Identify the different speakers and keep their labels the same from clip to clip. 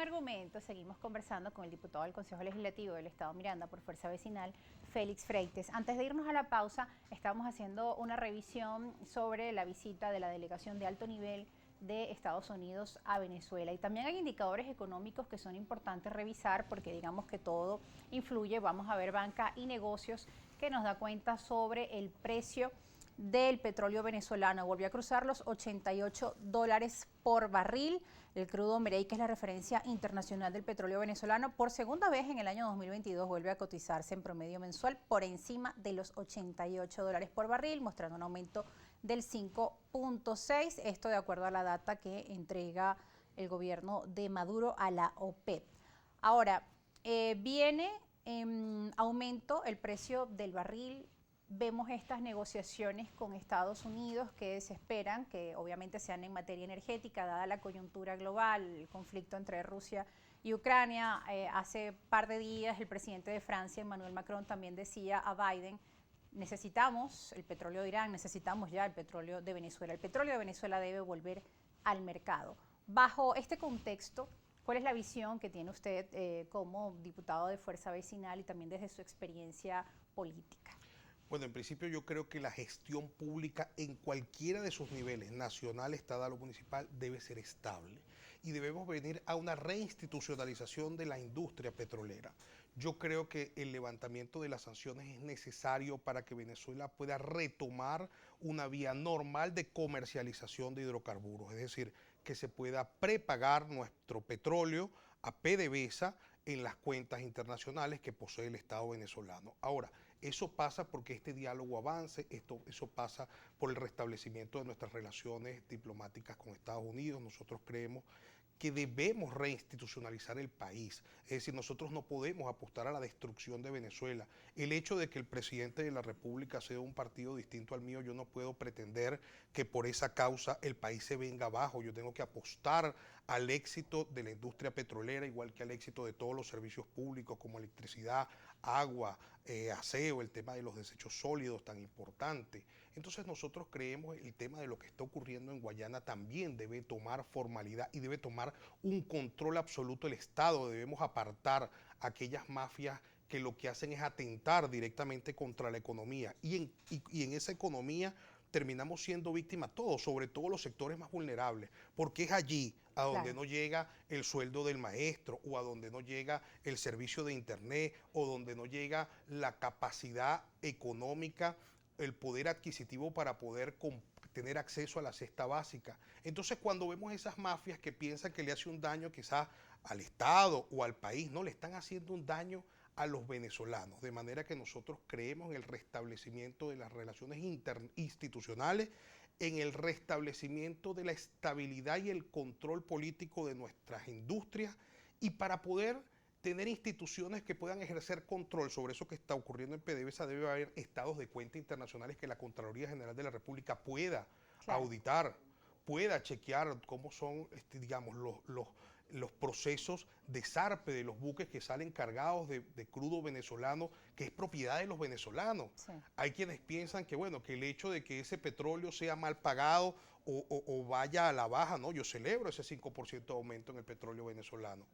Speaker 1: argumento, seguimos conversando con el diputado del Consejo Legislativo del Estado Miranda por Fuerza Vecinal, Félix Freites. Antes de irnos a la pausa, estábamos haciendo una revisión sobre la visita de la delegación de alto nivel de Estados Unidos a Venezuela. Y también hay indicadores económicos que son importantes revisar porque digamos que todo influye. Vamos a ver Banca y Negocios que nos da cuenta sobre el precio del petróleo venezolano. Volvió a cruzar los $88 por barril. El crudo Merey, que es la referencia internacional del petróleo venezolano, por segunda vez en el año 2022 vuelve a cotizarse en promedio mensual por encima de los $88 por barril, mostrando un aumento del 5.6%. Esto de acuerdo a la data que entrega el gobierno de Maduro a la OPEP. Ahora, viene en aumento el precio del barril. Vemos estas negociaciones con Estados Unidos que se esperan que obviamente sean en materia energética, dada la coyuntura global, el conflicto entre Rusia y Ucrania. Hace par de días el presidente de Francia, Emmanuel Macron, también decía a Biden: necesitamos el petróleo de Irán, necesitamos ya el petróleo de Venezuela. El petróleo de Venezuela debe volver al mercado. Bajo este contexto, ¿cuál es la visión que tiene usted como diputado de Fuerza Vecinal y también desde su experiencia política?
Speaker 2: Bueno, en principio yo creo que la gestión pública en cualquiera de sus niveles, nacional, estatal o municipal, debe ser estable y debemos venir a una reinstitucionalización de la industria petrolera. Yo creo que el levantamiento de las sanciones es necesario para que Venezuela pueda retomar una vía normal de comercialización de hidrocarburos, es decir, que se pueda prepagar nuestro petróleo a PDVSA en las cuentas internacionales que posee el Estado venezolano. Ahora, eso pasa porque este diálogo avance, eso pasa por el restablecimiento de nuestras relaciones diplomáticas con Estados Unidos. Nosotros creemos que debemos reinstitucionalizar el país. Es decir, nosotros no podemos apostar a la destrucción de Venezuela. El hecho de que el presidente de la República sea un partido distinto al mío, yo no puedo pretender que por esa causa el país se venga abajo. Yo tengo que apostar al éxito de la industria petrolera, igual que al éxito de todos los servicios públicos como electricidad, agua, aseo, el tema de los desechos sólidos tan importante. Entonces nosotros creemos el tema de lo que está ocurriendo en Guayana también debe tomar formalidad y debe tomar un control absoluto del Estado. Debemos apartar aquellas mafias que lo que hacen es atentar directamente contra la economía y en esa economía terminamos siendo víctimas todos, sobre todo los sectores más vulnerables, porque es allí a donde
Speaker 1: Claro.
Speaker 2: no llega el sueldo del maestro o a donde no llega el servicio de internet o donde no llega la capacidad económica, el poder adquisitivo para poder tener acceso a la cesta básica. Entonces cuando vemos esas mafias que piensan que le hace un daño quizás al Estado o al país, no, le están haciendo un daño a los venezolanos, de manera que nosotros creemos en el restablecimiento de las relaciones interinstitucionales, en el restablecimiento de la estabilidad y el control político de nuestras industrias y para poder tener instituciones que puedan ejercer control sobre eso que está ocurriendo en PDVSA, debe haber estados de cuenta internacionales que la Contraloría General de la República pueda
Speaker 1: Claro.
Speaker 2: auditar, pueda chequear cómo son, digamos, los procesos de zarpe de los buques que salen cargados de crudo venezolano, que es propiedad de los venezolanos.
Speaker 1: Sí.
Speaker 2: Hay quienes piensan que, bueno, que el hecho de que ese petróleo sea mal pagado o vaya a la baja, no, yo celebro ese 5% de aumento en el petróleo venezolano,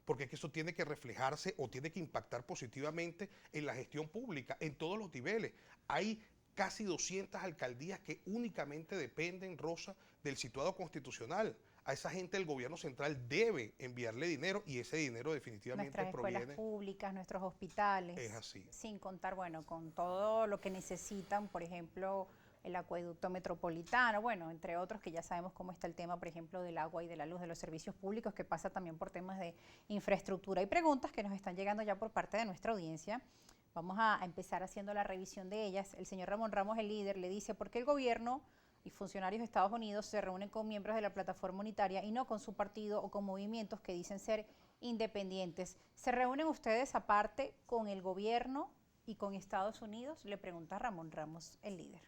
Speaker 2: porque es que eso tiene que reflejarse o tiene que impactar positivamente en la gestión pública, en todos los niveles. Hay casi 200 alcaldías que únicamente dependen, Rosa, del situado constitucional. A esa gente el gobierno central debe enviarle dinero y ese dinero definitivamente
Speaker 1: Nuestras escuelas
Speaker 2: proviene.
Speaker 1: públicas, nuestros
Speaker 2: Es
Speaker 1: hospitales,
Speaker 2: así.
Speaker 1: sin contar, bueno, con todo lo que necesitan, por ejemplo, el acueducto metropolitano, bueno, entre otros que ya sabemos cómo está el tema, por ejemplo, del agua y de la luz, de los servicios públicos, que pasa también por temas de infraestructura. Hay preguntas que nos están llegando ya por parte de nuestra audiencia. Vamos a empezar haciendo la revisión de ellas. El señor Ramón Ramos, el líder, le dice: ¿por qué el gobierno y funcionarios de Estados Unidos se reúnen con miembros de la plataforma unitaria y no con su partido o con movimientos que dicen ser independientes? ¿Se reúnen ustedes aparte con el gobierno y con Estados Unidos? Le pregunta Ramón Ramos, el líder.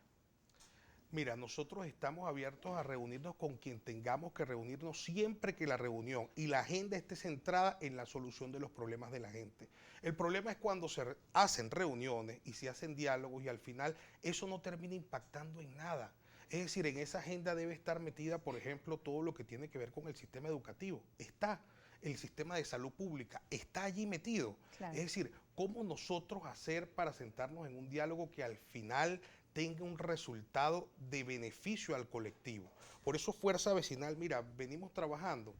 Speaker 2: Mira, nosotros estamos abiertos a reunirnos con quien tengamos que reunirnos siempre que la reunión y la agenda esté centrada en la solución de los problemas de la gente. El problema es cuando se hacen reuniones y se hacen diálogos y al final eso no termina impactando en nada. Es decir, en esa agenda debe estar metida, por ejemplo, todo lo que tiene que ver con el sistema educativo. Está. el sistema de salud pública, está allí metido.
Speaker 1: Claro.
Speaker 2: Es decir, ¿cómo nosotros hacer para sentarnos en un diálogo que al final tenga un resultado de beneficio al colectivo? Por eso Fuerza Vecinal, mira, venimos trabajando,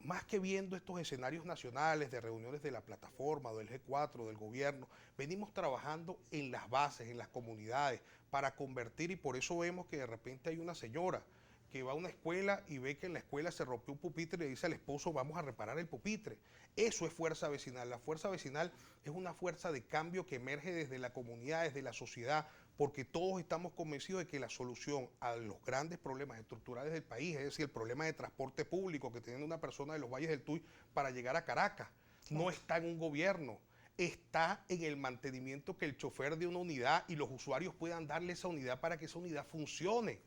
Speaker 2: más que viendo estos escenarios nacionales de reuniones de la plataforma, del G4, del gobierno, venimos trabajando en las bases, en las comunidades, para convertir, y por eso vemos que de repente hay una señora que va a una escuela y ve que en la escuela se rompió un pupitre y le dice al esposo, vamos a reparar el pupitre. Eso es Fuerza Vecinal. La Fuerza Vecinal es una fuerza de cambio que emerge desde la comunidad, desde la sociedad, porque todos estamos convencidos de que la solución a los grandes problemas estructurales del país, es decir, el problema de transporte público que tiene una persona de los Valles del Tuy para llegar a Caracas, no está en un gobierno, está en el mantenimiento que el chofer de una unidad y los usuarios puedan darle esa unidad para que esa unidad funcione.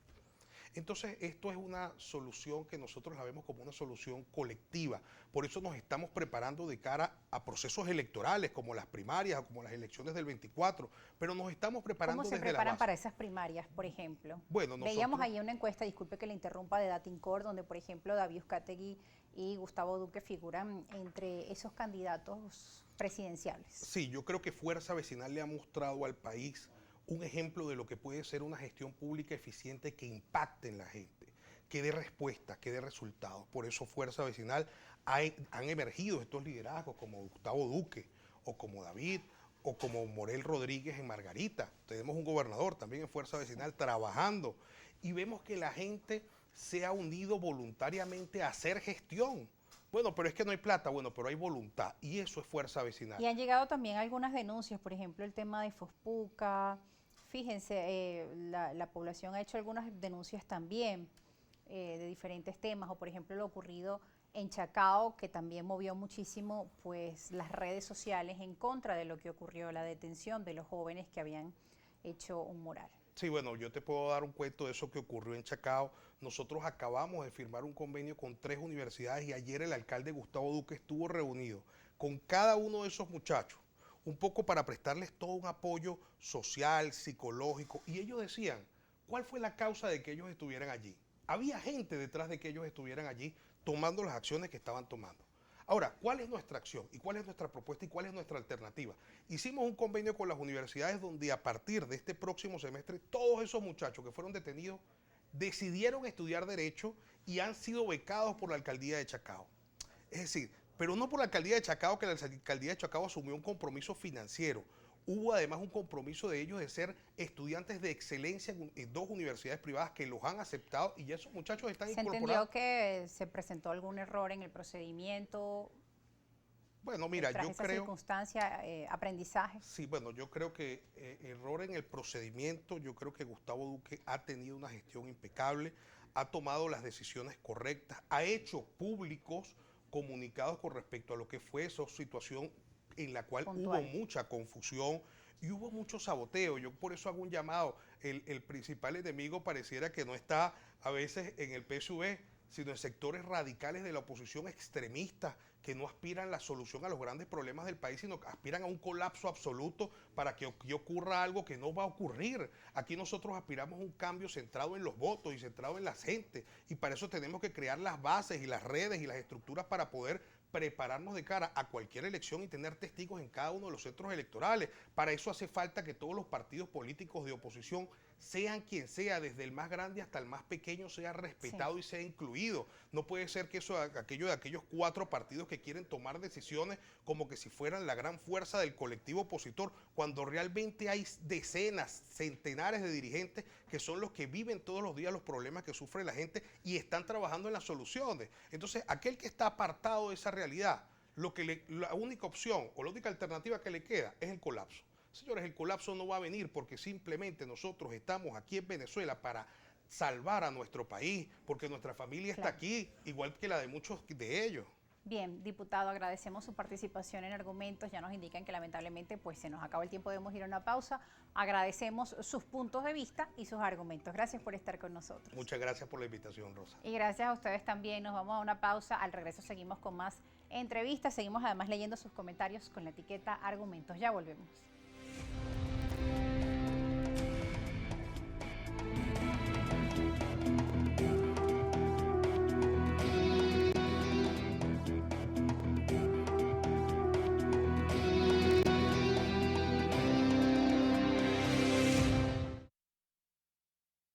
Speaker 2: Entonces, esto es una solución que nosotros la vemos como una solución colectiva. Por eso nos estamos preparando de cara a procesos electorales, como las primarias o como las elecciones del 24, pero nos estamos preparando desde la base.
Speaker 1: ¿Cómo se preparan para esas primarias, por ejemplo?
Speaker 2: Bueno,
Speaker 1: veíamos ahí una encuesta, disculpe que le interrumpa, de Datincore, donde, por ejemplo, David Uzcategui y Gustavo Duque figuran entre esos candidatos presidenciales.
Speaker 2: Sí, yo creo que Fuerza Vecinal le ha mostrado al país un ejemplo de lo que puede ser una gestión pública eficiente que impacte en la gente, que dé respuestas, que dé resultados. Por eso Fuerza Vecinal han emergido estos liderazgos como Gustavo Duque, o como David, o como Morel Rodríguez en Margarita. Tenemos un gobernador también en Fuerza Vecinal trabajando, y vemos que la gente se ha unido voluntariamente a hacer gestión. Bueno, pero es que no hay plata, bueno, pero hay voluntad, y eso es Fuerza Vecinal.
Speaker 1: Y han llegado también algunas denuncias, por ejemplo, el tema de Fospuca. Fíjense, la población ha hecho algunas denuncias también de diferentes temas, o por ejemplo lo ocurrido en Chacao, que también movió muchísimo pues las redes sociales en contra de lo que ocurrió, la detención de los jóvenes que habían hecho un mural.
Speaker 2: Sí, bueno, yo te puedo dar un cuento de eso que ocurrió en Chacao. Nosotros acabamos de firmar un convenio con 3 universidades y ayer el alcalde Gustavo Duque estuvo reunido con cada uno de esos muchachos, un poco para prestarles todo un apoyo social, psicológico, y ellos decían, ¿cuál fue la causa de que ellos estuvieran allí? Había gente detrás de que ellos estuvieran allí tomando las acciones que estaban tomando. Ahora, ¿cuál es nuestra acción? ¿Y cuál es nuestra propuesta? ¿Y cuál es nuestra alternativa? Hicimos un convenio con las universidades donde a partir de este próximo semestre, todos esos muchachos que fueron detenidos decidieron estudiar Derecho y han sido becados por la alcaldía de Chacao. Es decir, pero no por la alcaldía de Chacao, que la alcaldía de Chacao asumió un compromiso financiero. Hubo además un compromiso de ellos de ser estudiantes de excelencia en 2 universidades privadas que los han aceptado, y ya esos muchachos están incorporados.
Speaker 1: ¿Se entendió que se presentó algún error en el procedimiento?
Speaker 2: Bueno, mira,
Speaker 1: tras
Speaker 2: yo
Speaker 1: esa
Speaker 2: creo...
Speaker 1: circunstancia, aprendizaje.
Speaker 2: Sí, bueno, yo creo que error en el procedimiento, yo creo que Gustavo Duque ha tenido una gestión impecable, ha tomado las decisiones correctas, ha hecho públicos comunicados con respecto a lo que fue esa situación en la cual
Speaker 1: puntual.
Speaker 2: hubo mucha confusión y hubo mucho saboteo. Yo por eso hago un llamado. El principal enemigo pareciera que no está a veces en el PSV, sino en sectores radicales de la oposición extremistas que no aspiran a la solución a los grandes problemas del país, sino que aspiran a un colapso absoluto para que ocurra algo que no va a ocurrir. Aquí nosotros aspiramos a un cambio centrado en los votos y centrado en la gente, y para eso tenemos que crear las bases y las redes y las estructuras para poder prepararnos de cara a cualquier elección y tener testigos en cada uno de los centros electorales. Para eso hace falta que todos los partidos políticos de oposición, sean quien sea, desde el más grande hasta el más pequeño, sea respetado y sea incluido. No puede ser que aquello de aquellos 4 partidos que quieren tomar decisiones como que si fueran la gran fuerza del colectivo opositor, cuando realmente hay decenas, centenares de dirigentes que son los que viven todos los días los problemas que sufre la gente y están trabajando en las soluciones. Entonces, aquel que está apartado de esa realidad, la única opción o la única alternativa que le queda es el colapso. Señores, el colapso no va a venir porque simplemente nosotros estamos aquí en Venezuela para salvar a nuestro país, porque nuestra familia está aquí, igual que la de muchos de ellos.
Speaker 1: Bien, diputado, agradecemos su participación en Argumentos. Ya nos indican que lamentablemente pues se nos acaba el tiempo, debemos ir a una pausa. Agradecemos sus puntos de vista y sus argumentos. Gracias por estar con nosotros.
Speaker 2: Muchas gracias por la invitación, Rosa.
Speaker 1: Y gracias a ustedes también. Nos vamos a una pausa. Al regreso seguimos con más entrevistas. Seguimos además leyendo sus comentarios con la etiqueta Argumentos. Ya volvemos.